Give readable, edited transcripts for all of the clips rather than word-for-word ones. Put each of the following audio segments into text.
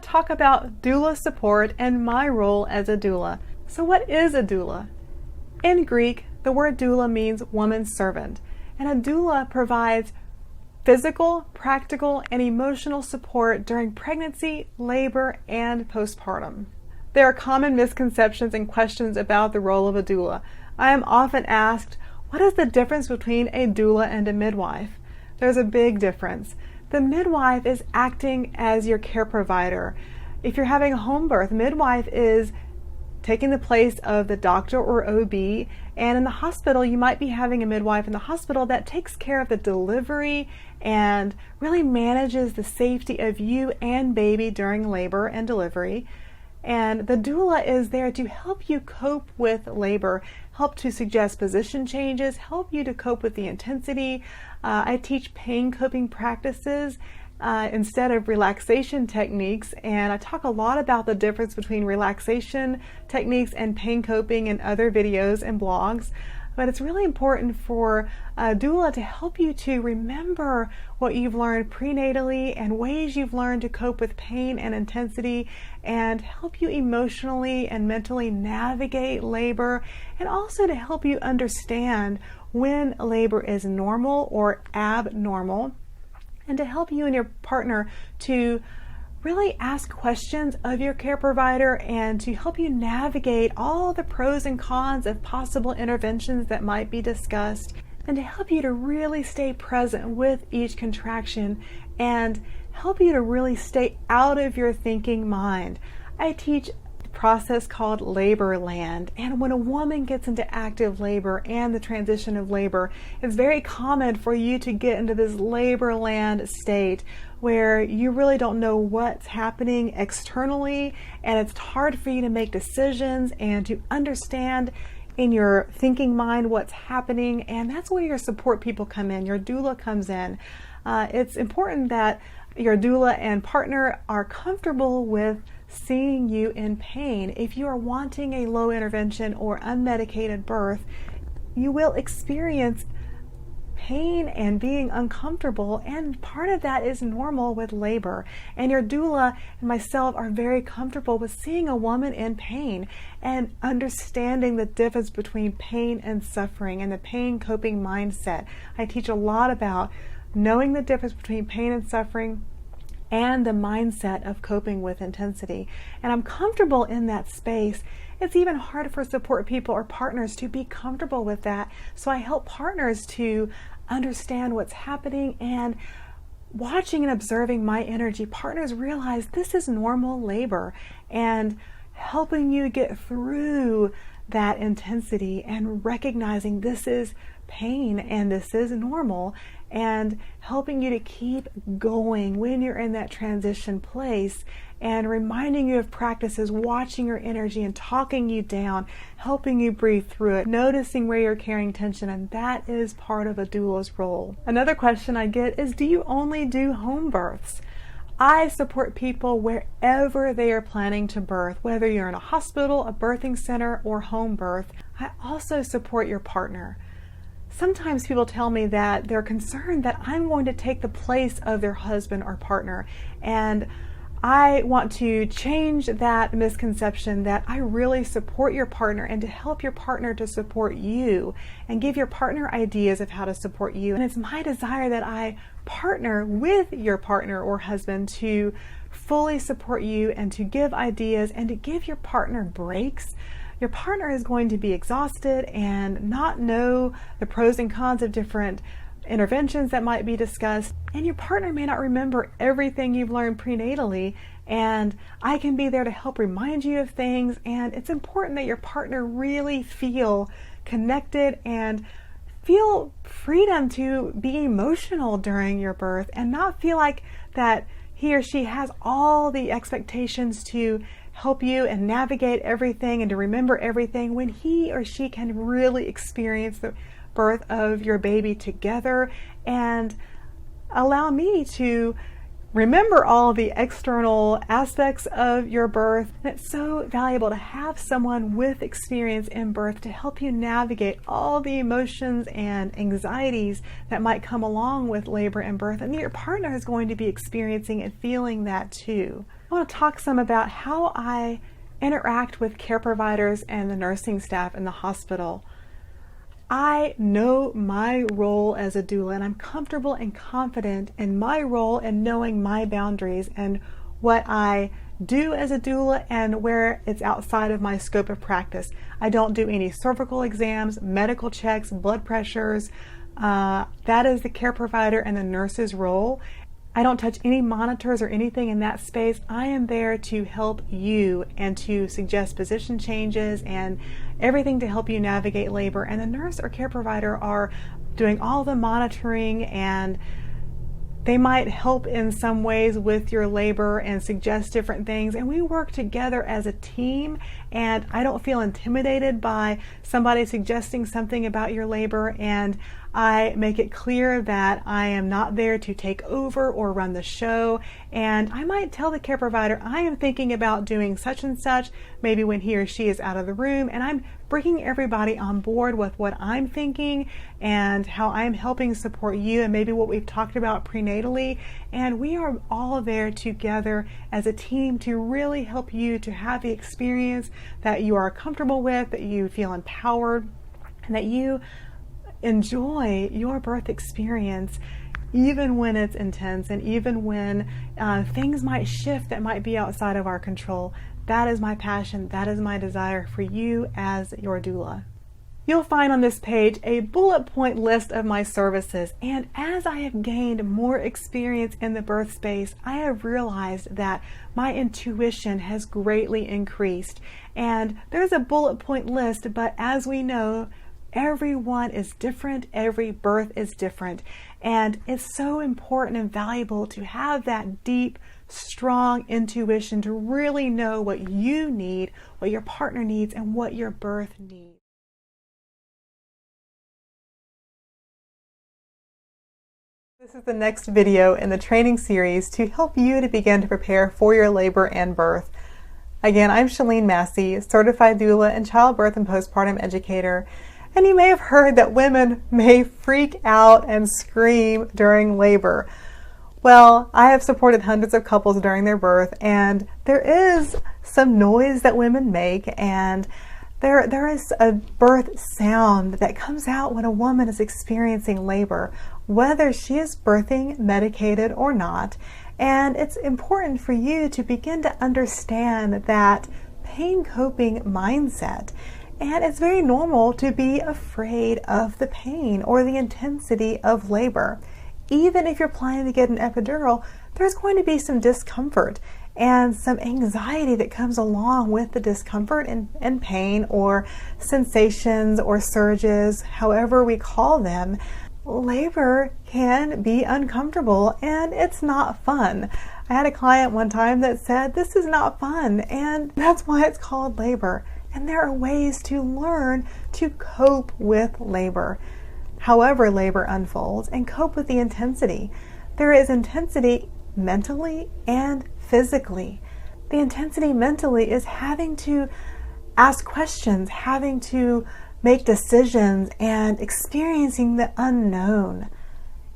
to talk about doula support and my role as a doula. So what is a doula? In Greek, the word doula means woman's servant, and a doula provides physical, practical, and emotional support during pregnancy, labor, and postpartum. There are common misconceptions and questions about the role of a doula. I am often asked, what is the difference between a doula and a midwife? There's a big difference. The midwife is acting as your care provider. If you're having a home birth, midwife is taking the place of the doctor or OB, and in the hospital you might be having a midwife in the hospital that takes care of the delivery and really manages the safety of you and baby during labor and delivery. And the doula is there to help you cope with labor, help to suggest position changes, help you to cope with the intensity. I teach pain coping practices instead of relaxation techniques, and I talk a lot about the difference between relaxation techniques and pain coping in other videos and blogs. But it's really important for a doula to help you to remember what you've learned prenatally and ways you've learned to cope with pain and intensity, and help you emotionally and mentally navigate labor, and also to help you understand when labor is normal or abnormal, and to help you and your partner to really ask questions of your care provider and to help you navigate all the pros and cons of possible interventions that might be discussed, and to help you to really stay present with each contraction and help you to really stay out of your thinking mind. I teach a process called labor land, and when a woman gets into active labor and the transition of labor, it's very common for you to get into this labor land state where you really don't know what's happening externally, and it's hard for you to make decisions and to understand in your thinking mind what's happening. And that's where your support people come in. Your doula comes in. It's important that your doula and partner are comfortable with seeing you in pain. If you are wanting a low intervention or unmedicated birth, you will experience pain and being uncomfortable, and part of that is normal with labor. And your doula and myself are very comfortable with seeing a woman in pain and understanding the difference between pain and suffering and the pain coping mindset. I teach a lot about knowing the difference between pain and suffering and the mindset of coping with intensity. And I'm comfortable in that space. It's even hard for support people or partners to be comfortable with that. So I help partners to understand what's happening, and watching and observing my energy, partners realize this is normal labor, and helping you get through that intensity and recognizing this is pain and this is normal, and helping you to keep going when you're in that transition place, and reminding you of practices, watching your energy and talking you down, helping you breathe through it, noticing where you're carrying tension, and that is part of a doula's role. Another question I get is, do you only do home births? I support people wherever they are planning to birth, whether you're in a hospital, a birthing center, or home birth. I also support your partner. Sometimes people tell me that they're concerned that I'm going to take the place of their husband or partner, and I want to change that misconception that I really support your partner, and to help your partner to support you and give your partner ideas of how to support you. And it's my desire that I partner with your partner or husband to fully support you and to give ideas and to give your partner breaks. Your partner is going to be exhausted and not know the pros and cons of different interventions that might be discussed, and your partner may not remember everything you've learned prenatally, and I can be there to help remind you of things. And it's important that your partner really feel connected and feel freedom to be emotional during your birth, and not feel like that he or she has all the expectations to help you and navigate everything and to remember everything, when he or she can really experience the birth of your baby together and allow me to remember all the external aspects of your birth. And it's so valuable to have someone with experience in birth to help you navigate all the emotions and anxieties that might come along with labor and birth, and your partner is going to be experiencing and feeling that too. I want to talk some about how I interact with care providers and the nursing staff in the hospital. I know my role as a doula, and I'm comfortable and confident in my role and knowing my boundaries and what I do as a doula and where it's outside of my scope of practice. I don't do any cervical exams, medical checks, blood pressures. That is the care provider and the nurse's role. I don't touch any monitors or anything in that space. I am there to help you and to suggest position changes and everything to help you navigate labor. And the nurse or care provider are doing all the monitoring, and they might help in some ways with your labor and suggest different things. And we work together as a team, and I don't feel intimidated by somebody suggesting something about your labor. And I make it clear that I am not there to take over or run the show. And I might tell the care provider, I am thinking about doing such and such, maybe when he or she is out of the room, and I'm bringing everybody on board with what I'm thinking and how I'm helping support you and maybe what we've talked about prenatally. And we are all there together as a team to really help you to have the experience that you are comfortable with, that you feel empowered, and that you enjoy your birth experience, even when it's intense and even when things might shift that might be outside of our control. That is my passion. That is my desire for you as your doula. You'll find on this page a bullet point list of my services, and as I have gained more experience in the birth space, I have realized that my intuition has greatly increased. And there's a bullet point list, but as we know, everyone is different, every birth is different, and it's so important and valuable to have that deep, strong intuition to really know what you need, what your partner needs, and what your birth needs. This is the next video in the training series to help you to begin to prepare for your labor and birth. Again, I'm Shalene Massie, certified doula and childbirth and postpartum educator. And you may have heard that women may freak out and scream during labor. Well, I have supported hundreds of couples during their birth, and there is some noise that women make, and there is a birth sound that comes out when a woman is experiencing labor, whether she is birthing medicated or not. And it's important for you to begin to understand that pain coping mindset. And it's very normal to be afraid of the pain or the intensity of labor. Even if you're planning to get an epidural, there's going to be some discomfort and some anxiety that comes along with the discomfort and pain or sensations or surges, however we call them. Labor can be uncomfortable and it's not fun. I had a client one time that said, "This is not fun," and that's why it's called labor. And there are ways to learn to cope with labor, however labor unfolds, and cope with the intensity. There is intensity mentally and physically. The intensity mentally is having to ask questions, having to make decisions, and experiencing the unknown.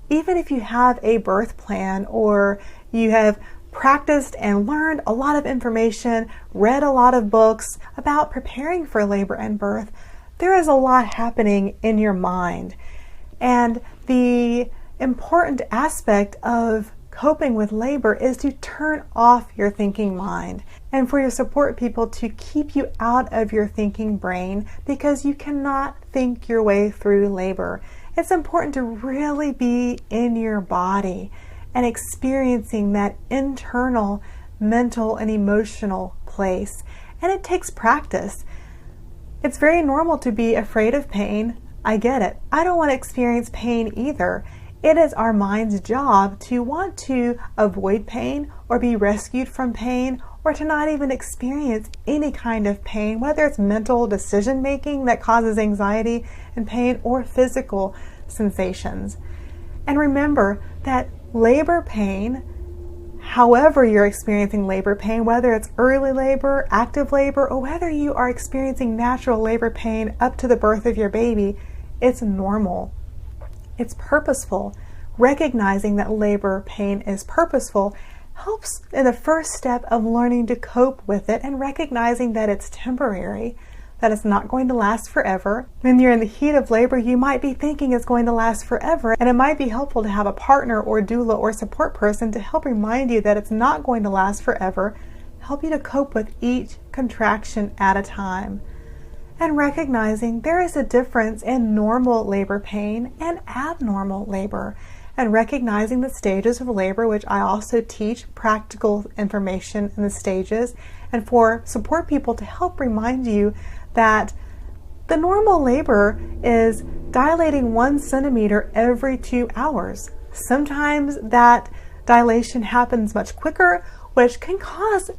Even if you have a birth plan or you have practiced and learned a lot of information, read a lot of books about preparing for labor and birth, there is a lot happening in your mind. And the important aspect of coping with labor is to turn off your thinking mind and for your support people to keep you out of your thinking brain, because you cannot think your way through labor. It's important to really be in your body and experiencing that internal, mental, and emotional place. And it takes practice. It's very normal to be afraid of pain. I get it. I don't want to experience pain either. It is our mind's job to want to avoid pain or be rescued from pain or to not even experience any kind of pain, whether it's mental decision making that causes anxiety and pain or physical sensations. And remember that labor pain, however you're experiencing labor pain, whether it's early labor, active labor, or whether you are experiencing natural labor pain up to the birth of your baby, it's normal. It's purposeful. Recognizing that labor pain is purposeful, helps in the first step of learning to cope with it and recognizing that it's temporary, that it's not going to last forever. When you're in the heat of labor, you might be thinking it's going to last forever, and it might be helpful to have a partner or doula or support person to help remind you that it's not going to last forever, help you to cope with each contraction at a time. And recognizing there is a difference in normal labor pain and abnormal labor, and recognizing the stages of labor, which I also teach practical information in the stages, and for support people to help remind you that the normal labor is dilating 1 centimeter every 2 hours. Sometimes that dilation happens much quicker, which can cause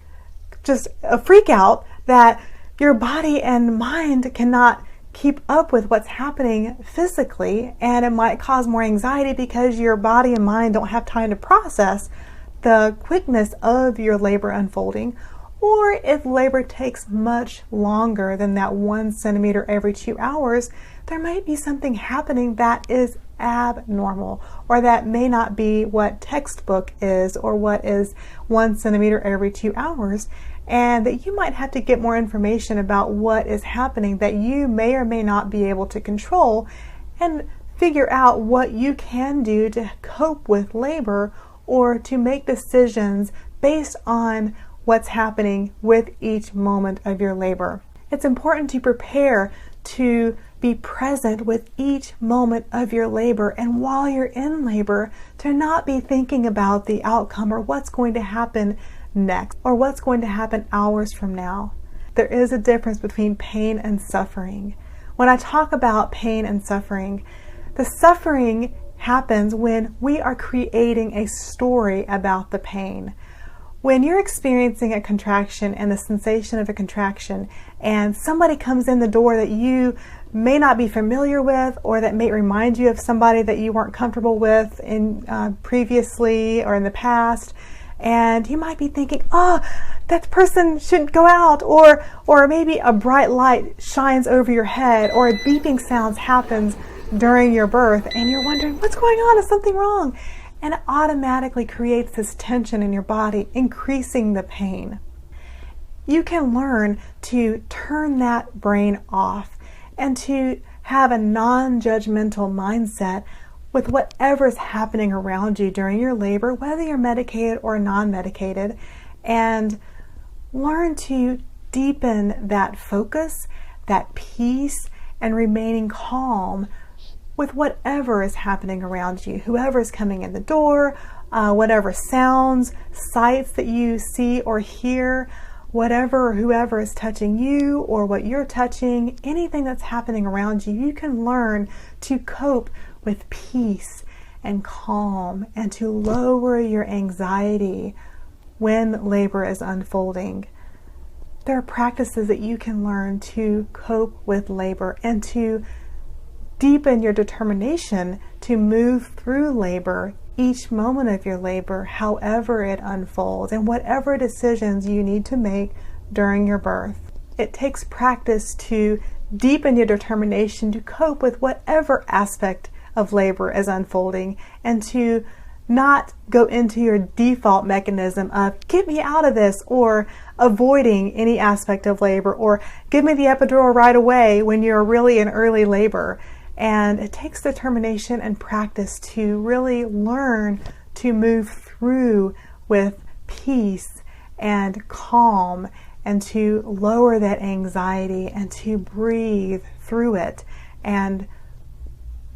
just a freak out that your body and mind cannot keep up with what's happening physically, and it might cause more anxiety because your body and mind don't have time to process the quickness of your labor unfolding. Or if labor takes much longer than that 1 centimeter every 2 hours, there might be something happening that is abnormal, or that may not be what textbook is, or what is 1 centimeter every 2 hours, and that you might have to get more information about what is happening that you may or may not be able to control, and figure out what you can do to cope with labor or to make decisions based on what's happening with each moment of your labor. It's important to prepare to be present with each moment of your labor, and while you're in labor, to not be thinking about the outcome or what's going to happen next or what's going to happen hours from now. There is a difference between pain and suffering. When I talk about pain and suffering, the suffering happens when we are creating a story about the pain. When you're experiencing a contraction and the sensation of a contraction, and somebody comes in the door that you may not be familiar with, or that may remind you of somebody that you weren't comfortable with in previously or in the past, and you might be thinking, oh, that person shouldn't go out, or maybe a bright light shines over your head, or a beeping sound happens during your birth, and you're wondering, what's going on? Is something wrong? And it automatically creates this tension in your body, increasing the pain. You can learn to turn that brain off and to have a non-judgmental mindset with whatever's happening around you during your labor, whether you're medicated or non-medicated, and learn to deepen that focus, that peace, and remaining calm with whatever is happening around you, whoever is coming in the door, whatever sounds, sights that you see or hear, whatever or whoever is touching you or what you're touching, anything that's happening around you, you can learn to cope with peace and calm and to lower your anxiety when labor is unfolding. There are practices that you can learn to cope with labor and to deepen your determination to move through labor, each moment of your labor, however it unfolds, and whatever decisions you need to make during your birth. It takes practice to deepen your determination to cope with whatever aspect of labor is unfolding, and to not go into your default mechanism of get me out of this, or avoiding any aspect of labor, or give me the epidural right away when you're really in early labor. And it takes determination and practice to really learn to move through with peace and calm, and to lower that anxiety and to breathe through it and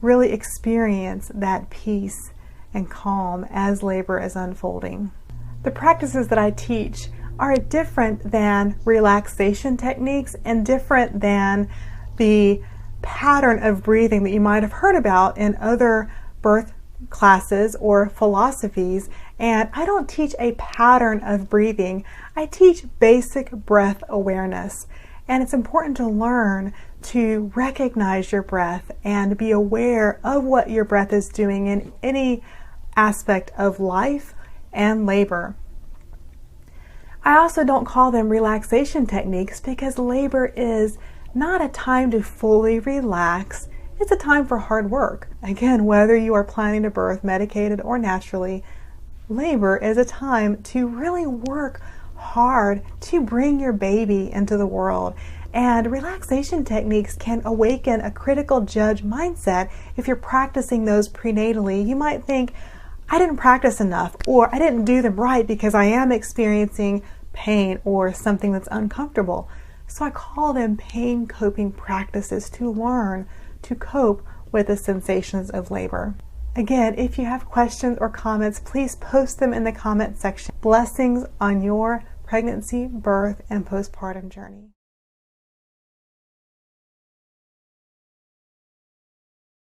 really experience that peace and calm as labor is unfolding. The practices that I teach are different than relaxation techniques and different than the pattern of breathing that you might have heard about in other birth classes or philosophies. And I don't teach a pattern of breathing. I teach basic breath awareness. And it's important to learn to recognize your breath and be aware of what your breath is doing in any aspect of life and labor. I also don't call them relaxation techniques because labor is not a time to fully relax. It's a time for hard work. Again, whether you are planning to birth medicated or naturally, Labor is a time to really work hard to bring your baby into the world. And relaxation techniques can awaken a critical judge mindset. If you're practicing those prenatally, you might think, I didn't practice enough, or I didn't do them right because I am experiencing pain or something that's uncomfortable. So I call them pain coping practices to learn to cope with the sensations of labor. Again, if you have questions or comments, please post them in the comment section. Blessings on your pregnancy, birth, and postpartum journey.